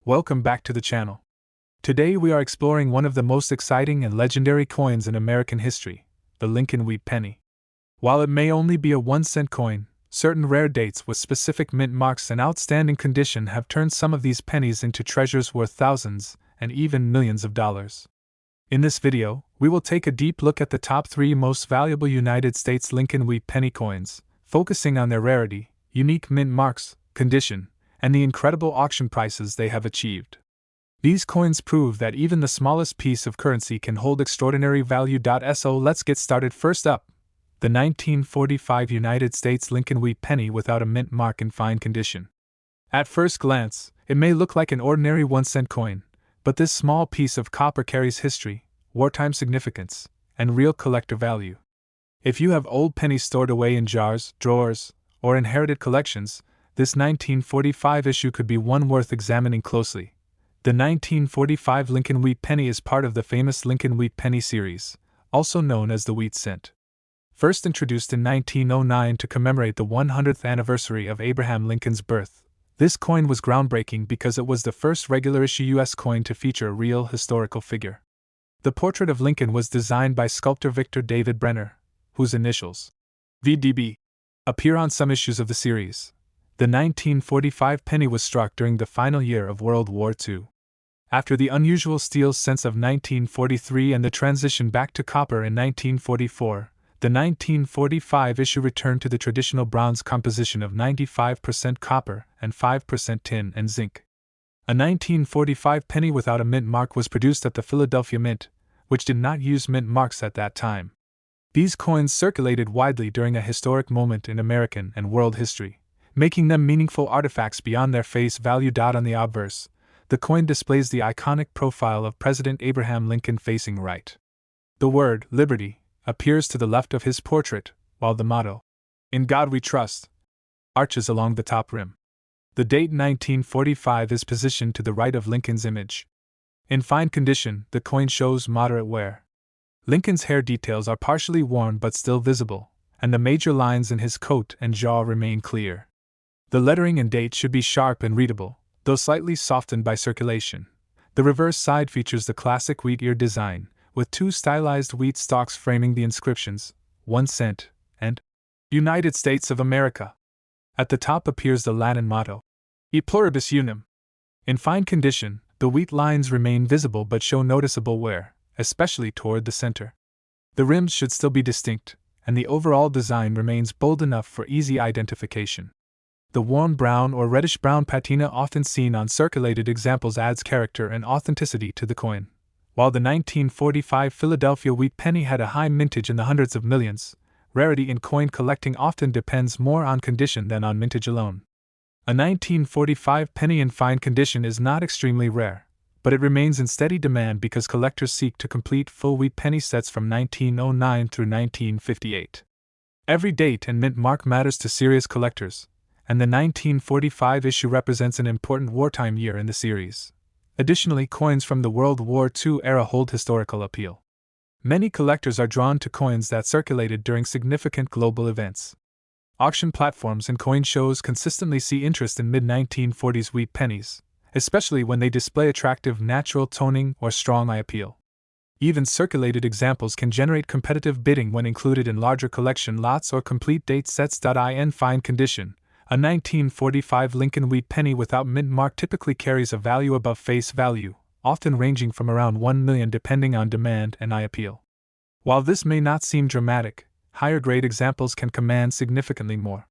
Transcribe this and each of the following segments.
Welcome back to the channel. Today we are exploring one of the most exciting and legendary coins in American history, the Lincoln Wheat Penny. While it may only be a 1-cent coin, certain rare dates with specific mint marks and outstanding condition have turned some of these pennies into treasures worth thousands and even millions of dollars. In this video, we will take a deep look at the top 3 most valuable United States Lincoln Wheat Penny coins, focusing on their rarity, unique mint marks, condition, and the incredible auction prices they have achieved. These coins prove that even the smallest piece of currency can hold extraordinary value. So let's get started. First up, the 1945 United States Lincoln Wheat Penny without a mint mark in fine condition. At first glance, it may look like an ordinary 1-cent coin, but this small piece of copper carries history, wartime significance, and real collector value. If you have old pennies stored away in jars, drawers, or inherited collections, this 1945 issue could be one worth examining closely. The 1945 Lincoln Wheat Penny is part of the famous Lincoln Wheat Penny series, also known as the Wheat Cent. First introduced in 1909 to commemorate the 100th anniversary of Abraham Lincoln's birth, this coin was groundbreaking because it was the first regular-issue U.S. coin to feature a real historical figure. The portrait of Lincoln was designed by sculptor Victor David Brenner, whose initials, VDB, appear on some issues of the series. The 1945 penny was struck during the final year of World War II. After the unusual steel cents of 1943 and the transition back to copper in 1944, the 1945 issue returned to the traditional bronze composition of 95% copper and 5% tin and zinc. A 1945 penny without a mint mark was produced at the Philadelphia Mint, which did not use mint marks at that time. These coins circulated widely during a historic moment in American and world history, making them meaningful artifacts beyond their face value. On the obverse, the coin displays the iconic profile of President Abraham Lincoln facing right. The word, Liberty, appears to the left of his portrait, while the motto, In God We Trust, arches along the top rim. The date 1945 is positioned to the right of Lincoln's image. In fine condition, the coin shows moderate wear. Lincoln's hair details are partially worn but still visible, and the major lines in his coat and jaw remain clear. The lettering and date should be sharp and readable, though slightly softened by circulation. The reverse side features the classic wheat ear design, with 2 stylized wheat stalks framing the inscriptions, 1 cent, and United States of America. At the top appears the Latin motto, E pluribus unum. In fine condition, the wheat lines remain visible but show noticeable wear, especially toward the center. The rims should still be distinct, and the overall design remains bold enough for easy identification. The warm brown or reddish-brown patina often seen on circulated examples adds character and authenticity to the coin. While the 1945 Philadelphia Wheat Penny had a high mintage in the hundreds of millions, rarity in coin collecting often depends more on condition than on mintage alone. A 1945 penny in fine condition is not extremely rare, but it remains in steady demand because collectors seek to complete full wheat penny sets from 1909 through 1958. Every date and mint mark matters to serious collectors, and the 1945 issue represents an important wartime year in the series. Additionally, coins from the World War II era hold historical appeal. Many collectors are drawn to coins that circulated during significant global events. Auction platforms and coin shows consistently see interest in mid-1940s wheat pennies, especially when they display attractive natural toning or strong eye appeal. Even circulated examples can generate competitive bidding when included in larger collection lots or complete date sets. In fine condition, a 1945 Lincoln Wheat Penny without mint mark typically carries a value above face value, often ranging from around $1 million depending on demand and eye appeal. While this may not seem dramatic, higher-grade examples can command significantly more.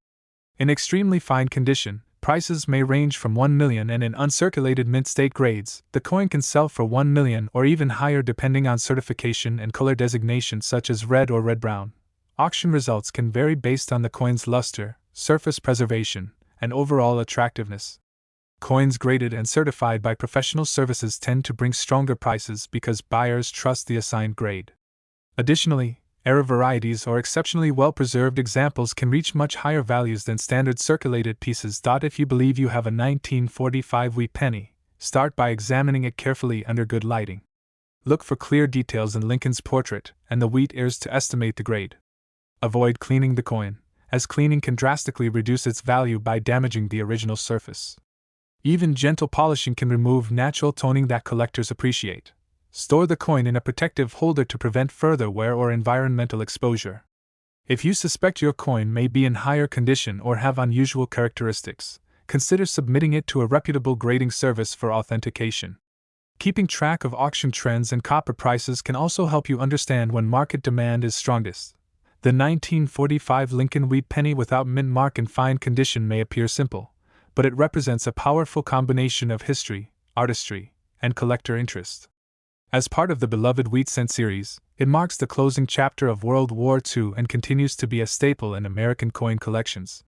In extremely fine condition, prices may range from $1 million, and in uncirculated mint state grades, the coin can sell for $1 million or even higher depending on certification and color designation such as red or red-brown. Auction results can vary based on the coin's luster, surface preservation, and overall attractiveness. Coins graded and certified by professional services tend to bring stronger prices because buyers trust the assigned grade. Additionally, era varieties or exceptionally well-preserved examples can reach much higher values than standard circulated pieces. If you believe you have a 1945 wheat penny, start by examining it carefully under good lighting. Look for clear details in Lincoln's portrait and the wheat ears to estimate the grade. Avoid cleaning the coin, as cleaning can drastically reduce its value by damaging the original surface. Even gentle polishing can remove natural toning that collectors appreciate. Store the coin in a protective holder to prevent further wear or environmental exposure. If you suspect your coin may be in higher condition or have unusual characteristics, consider submitting it to a reputable grading service for authentication. Keeping track of auction trends and copper prices can also help you understand when market demand is strongest. The 1945 Lincoln Wheat Penny without mint mark in fine condition may appear simple, but it represents a powerful combination of history, artistry, and collector interest. As part of the beloved Wheat Cent series, it marks the closing chapter of World War II and continues to be a staple in American coin collections.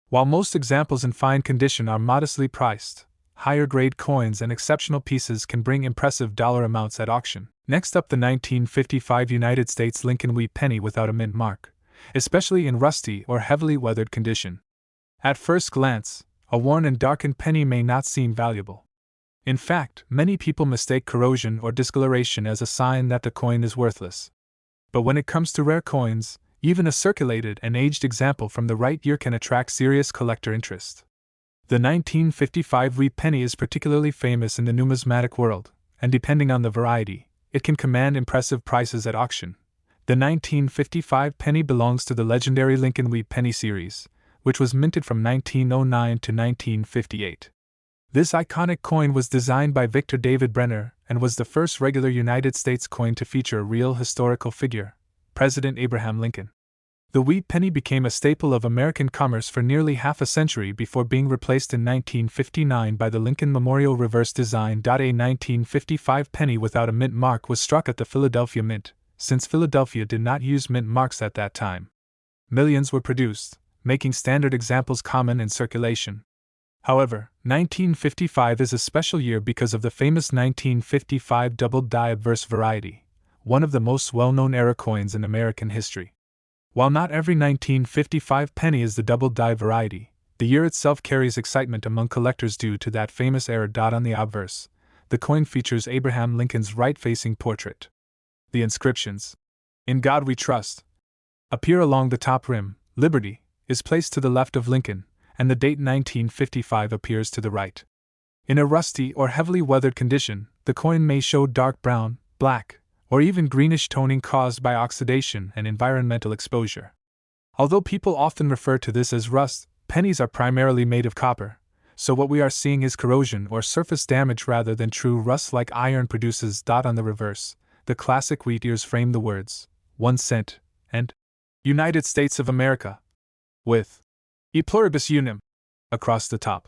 While most examples in fine condition are modestly priced, higher-grade coins and exceptional pieces can bring impressive dollar amounts at auction. Next up, the 1955 United States Lincoln Wheat Penny without a mint mark, especially in rusty or heavily weathered condition. At first glance, a worn and darkened penny may not seem valuable. In fact, many people mistake corrosion or discoloration as a sign that the coin is worthless. But when it comes to rare coins, even a circulated and aged example from the right year can attract serious collector interest. The 1955 Wheat Penny is particularly famous in the numismatic world, and depending on the variety, it can command impressive prices at auction. The 1955 penny belongs to the legendary Lincoln Wheat Penny series, which was minted from 1909 to 1958. This iconic coin was designed by Victor David Brenner and was the first regular United States coin to feature a real historical figure, President Abraham Lincoln. The wheat penny became a staple of American commerce for nearly half a century before being replaced in 1959 by the Lincoln Memorial reverse design. A 1955 penny without a mint mark was struck at the Philadelphia Mint, since Philadelphia did not use mint marks at that time. Millions were produced, making standard examples common in circulation. However, 1955 is a special year because of the famous 1955 double die obverse variety, one of the most well-known era coins in American history. While not every 1955 penny is the double die variety, the year itself carries excitement among collectors due to that famous error. On the obverse, the coin features Abraham Lincoln's right-facing portrait. The inscriptions, "In God We Trust," appear along the top rim. Liberty is placed to the left of Lincoln, and the date 1955 appears to the right. In a rusty or heavily weathered condition, the coin may show dark brown, black, or even greenish toning caused by oxidation and environmental exposure. Although people often refer to this as rust, pennies are primarily made of copper, so what we are seeing is corrosion or surface damage rather than true rust like iron produces. On the reverse, the classic wheat ears frame the words, 1 cent, and United States of America, with E pluribus unum across the top.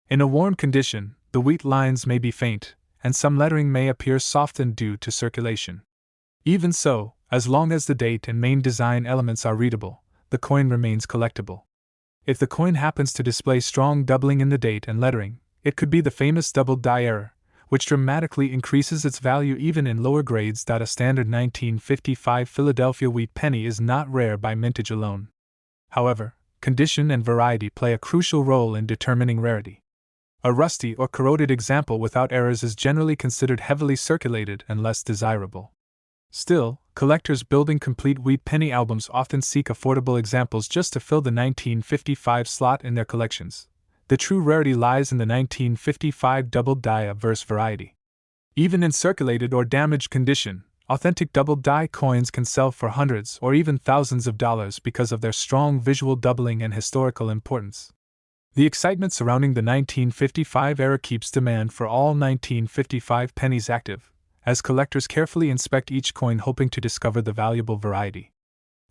In a worn condition, the wheat lines may be faint, and some lettering may appear softened due to circulation. Even so, as long as the date and main design elements are readable, the coin remains collectible. If the coin happens to display strong doubling in the date and lettering, it could be the famous double die error, which dramatically increases its value even in lower grades. A standard 1955 Philadelphia wheat penny is not rare by mintage alone. However, condition and variety play a crucial role in determining rarity. A rusty or corroded example without errors is generally considered heavily circulated and less desirable. Still, collectors building complete wheat penny albums often seek affordable examples just to fill the 1955 slot in their collections. The true rarity lies in the 1955 double die obverse variety. Even in circulated or damaged condition, authentic double die coins can sell for hundreds or even thousands of dollars because of their strong visual doubling and historical importance. The excitement surrounding the 1955 era keeps demand for all 1955 pennies active, as collectors carefully inspect each coin hoping to discover the valuable variety.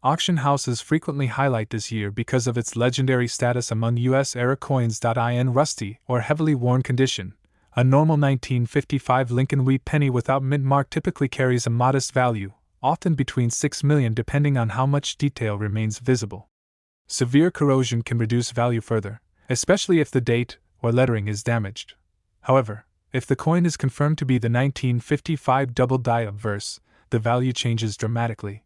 Auction houses frequently highlight this year because of its legendary status among U.S. era coins. In rusty or heavily worn condition, a normal 1955 Lincoln Wheat Penny without mint mark typically carries a modest value, often between $6 million depending on how much detail remains visible. Severe corrosion can reduce value further, especially if the date or lettering is damaged. However, if the coin is confirmed to be the 1955 double die obverse, the value changes dramatically.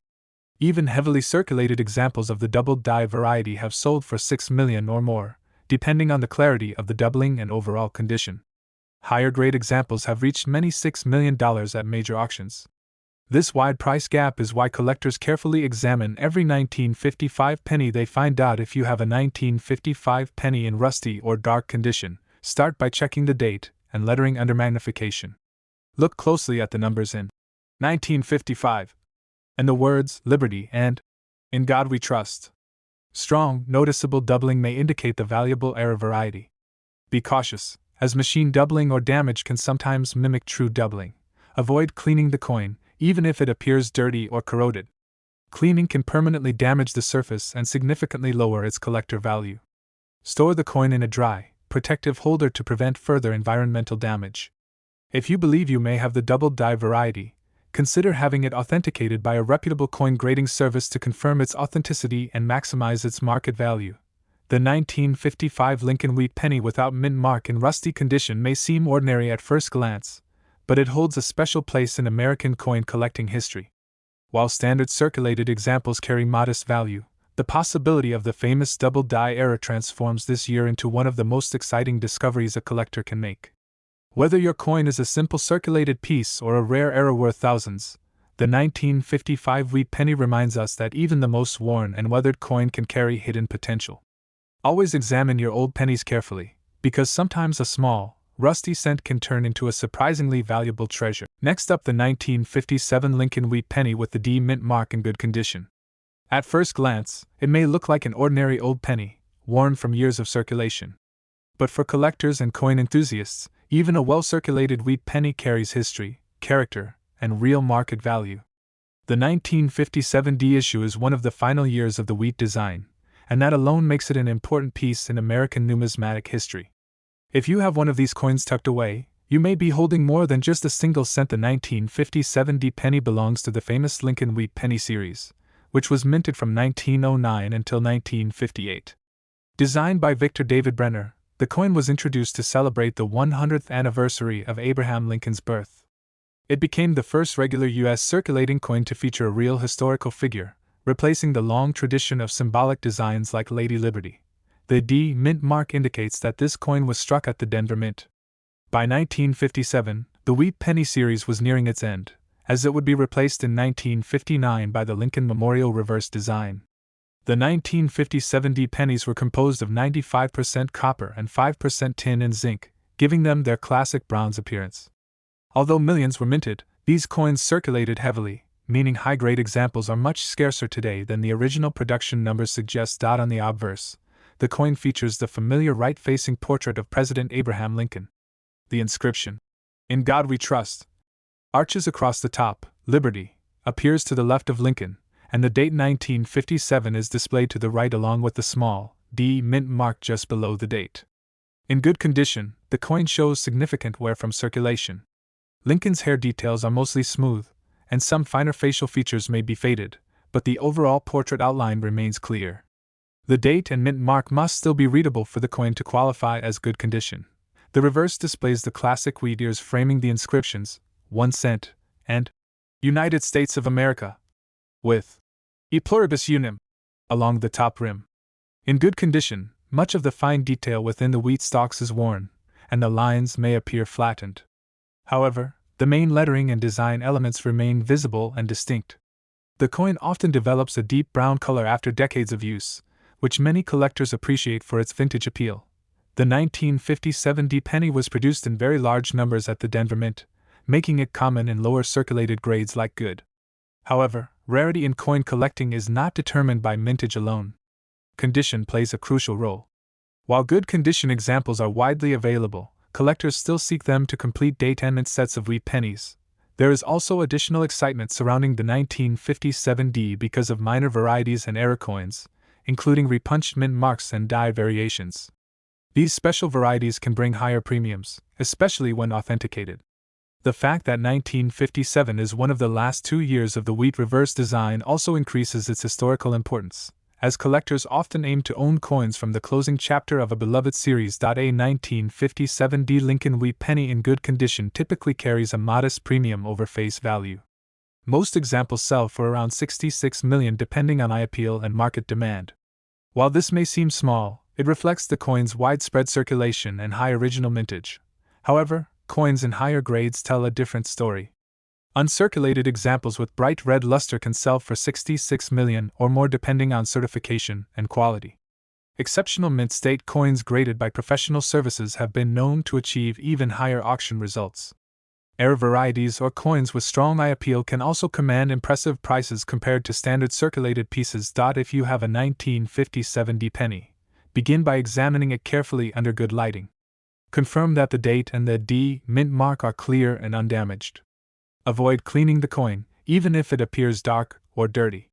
Even heavily circulated examples of the double die variety have sold for $6 million or more, depending on the clarity of the doubling and overall condition. Higher grade examples have reached many $6 million at major auctions. This wide price gap is why collectors carefully examine every 1955 penny they find. If you have a 1955 penny in rusty or dark condition, Start by checking the date and lettering under magnification. Look closely at the numbers in 1955 and the words Liberty and In God We Trust. Strong, noticeable doubling may indicate the valuable error variety. Be cautious, as machine doubling or damage can sometimes mimic true doubling. Avoid cleaning the coin, even if it appears dirty or corroded. Cleaning can permanently damage the surface and significantly lower its collector value. Store the coin in a dry, protective holder to prevent further environmental damage. If you believe you may have the double die variety, consider having it authenticated by a reputable coin grading service to confirm its authenticity and maximize its market value. The 1955 Lincoln Wheat Penny without mint mark in rusty condition may seem ordinary at first glance, but it holds a special place in American coin collecting history. While standard circulated examples carry modest value, the possibility of the famous double die error transforms this year into one of the most exciting discoveries a collector can make. Whether your coin is a simple circulated piece or a rare error worth thousands, the 1955 Wheat Penny reminds us that even the most worn and weathered coin can carry hidden potential. Always examine your old pennies carefully, because sometimes a small, rusty cent can turn into a surprisingly valuable treasure. Next up, the 1957 Lincoln Wheat Penny with the D mint mark in good condition. At first glance, it may look like an ordinary old penny, worn from years of circulation. But for collectors and coin enthusiasts, even a well-circulated wheat penny carries history, character, and real market value. The 1957 D issue is one of the final years of the wheat design, and that alone makes it an important piece in American numismatic history. If you have one of these coins tucked away, you may be holding more than just a single cent. The 1957 D penny belongs to the famous Lincoln Wheat Penny series, which was minted from 1909 until 1958. Designed by Victor David Brenner, the coin was introduced to celebrate the 100th anniversary of Abraham Lincoln's birth. It became the first regular U.S. circulating coin to feature a real historical figure, replacing the long tradition of symbolic designs like Lady Liberty. The D mint mark indicates that this coin was struck at the Denver Mint. By 1957, the Wheat Penny series was nearing its end, as it would be replaced in 1959 by the Lincoln Memorial reverse design. The 1957 D pennies were composed of 95% copper and 5% tin and zinc, giving them their classic bronze appearance. Although millions were minted, these coins circulated heavily, meaning high-grade examples are much scarcer today than the original production numbers suggest. On the obverse, the coin features the familiar right-facing portrait of President Abraham Lincoln. The inscription, "In God We Trust," arches across the top. Liberty appears to the left of Lincoln, and the date 1957 is displayed to the right along with the small D mint mark just below the date. In good condition, the coin shows significant wear from circulation. Lincoln's hair details are mostly smooth, and some finer facial features may be faded, but the overall portrait outline remains clear. The date and mint mark must still be readable for the coin to qualify as good condition. The reverse displays the classic wheat ears framing the inscriptions, 1 cent, and United States of America, with E pluribus unum along the top rim. In good condition, much of the fine detail within the wheat stalks is worn, and the lines may appear flattened. However, the main lettering and design elements remain visible and distinct. The coin often develops a deep brown color after decades of use, which many collectors appreciate for its vintage appeal. The 1957 D penny was produced in very large numbers at the Denver Mint, making it common in lower circulated grades like good. However, rarity in coin collecting is not determined by mintage alone. Condition plays a crucial role. While good condition examples are widely available, collectors still seek them to complete date and mint sets of wheat pennies. There is also additional excitement surrounding the 1957 D because of minor varieties and error coins, including repunched mint marks and die variations. These special varieties can bring higher premiums, especially when authenticated. The fact that 1957 is one of the last 2 years of the wheat reverse design also increases its historical importance, as collectors often aim to own coins from the closing chapter of a beloved series. A 1957 D Lincoln Wheat Penny in good condition typically carries a modest premium over face value. Most examples sell for around $66 million depending on eye appeal and market demand. While this may seem small, it reflects the coin's widespread circulation and high original mintage. However, coins in higher grades tell a different story. Uncirculated examples with bright red luster can sell for $66 million or more depending on certification and quality. Exceptional mint state coins graded by professional services have been known to achieve even higher auction results. Rare varieties or coins with strong eye appeal can also command impressive prices compared to standard circulated pieces. If you have a 1957 D penny, begin by examining it carefully under good lighting. Confirm that the date and the D mint mark are clear and undamaged. Avoid cleaning the coin, even if it appears dark or dirty.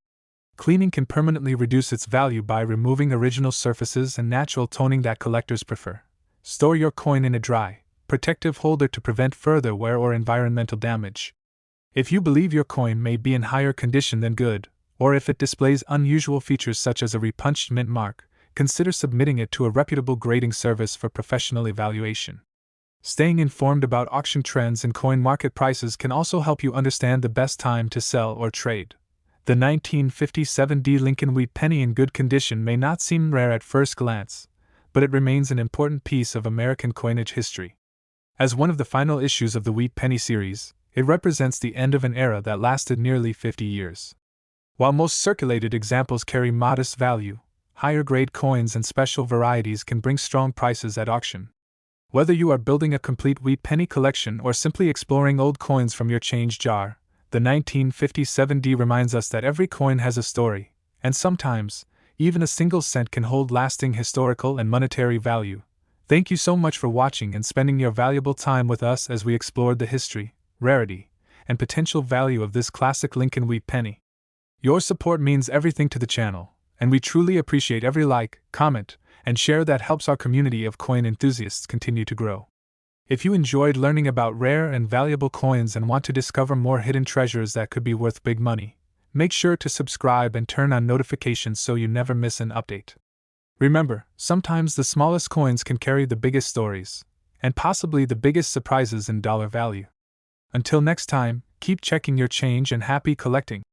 Cleaning can permanently reduce its value by removing original surfaces and natural toning that collectors prefer. Store your coin in a dry, protective holder to prevent further wear or environmental damage. If you believe your coin may be in higher condition than good, or if it displays unusual features such as a repunched mint mark, consider submitting it to a reputable grading service for professional evaluation. Staying informed about auction trends and coin market prices can also help you understand the best time to sell or trade. The 1957 D Lincoln Wheat Penny in good condition may not seem rare at first glance, but it remains an important piece of American coinage history. As one of the final issues of the Wheat Penny series, it represents the end of an era that lasted nearly 50 years. While most circulated examples carry modest value, higher-grade coins and special varieties can bring strong prices at auction. Whether you are building a complete wheat penny collection or simply exploring old coins from your change jar, the 1957 D reminds us that every coin has a story, and sometimes, even a single cent can hold lasting historical and monetary value. Thank you so much for watching and spending your valuable time with us as we explored the history, rarity, and potential value of this classic Lincoln Wheat Penny. Your support means everything to the channel, and we truly appreciate every like, comment, and share that helps our community of coin enthusiasts continue to grow. If you enjoyed learning about rare and valuable coins and want to discover more hidden treasures that could be worth big money, make sure to subscribe and turn on notifications so you never miss an update. Remember, sometimes the smallest coins can carry the biggest stories, and possibly the biggest surprises in dollar value. Until next time, keep checking your change and happy collecting.